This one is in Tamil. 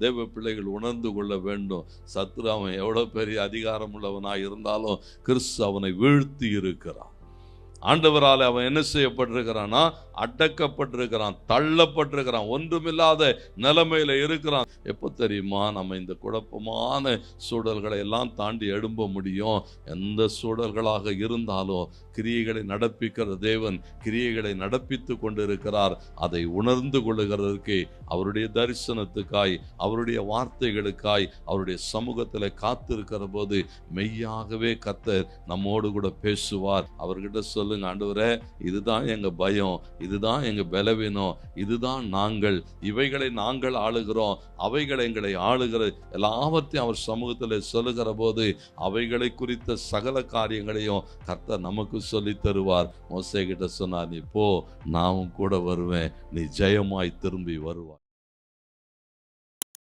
தேவ பிள்ளைகள் உணர்ந்து கொள்ள வேண்டும். சத்துரு அவன் எவ்வளோ பெரிய அதிகாரம் உள்ளவனாக இருந்தாலும் கிறிஸ்து அவனை வீழ்த்தி இருக்கிறான். ஆண்டவரால் அவன் என்ன செய்யப்பட்டிருக்கிறான்னா, அடக்கப்பட்டிருக்கிறான், தள்ளப்பட்டிருக்கிறான், ஒன்றுமில்லாத நிலைமையில இருக்கிறான். எப்போ தெரியுமா நம்ம இந்த குழப்பமான சூழல்களை எல்லாம் தாண்டி எழும்ப முடியும்? எந்த சூழல்களாக இருந்தாலும் கிரியைகளை நடப்பிக்கிற தேவன் கிரியைகளை நடப்பித்து கொண்டிருக்கிறார். அதை உணர்ந்து கொள்ளுகிறதற்கு அவருடைய தரிசனத்துக்காய், அவருடைய வார்த்தைகளுக்காய், அவருடைய சமூகத்தில் காத்திருக்கிற போது மெய்யாகவே கர்த்தர் நம்மோடு கூட பேசுவார். அவர்கிட்ட சொல்லுங்க, ஆண்டவரே, இதுதான் எங்க பயம், இதுதான் எங்க பலவீனம், இதுதான் நாங்கள், இவைகளை நாங்கள் ஆளுகிறோம், அவைகளை எங்களை ஆளுகிற எல்லாவற்றையும் அவர் சமூகத்தில் சொல்லுகிற போது அவைகளை குறித்த சகல காரியங்களையும் கர்த்தர் நமக்கு சொல்லி தருவார். மோசே கிட்ட சொன்னார், நீ போ, நானும் கூட வருவேன், நீ ஜெயமாய் திரும்பி வருவார்.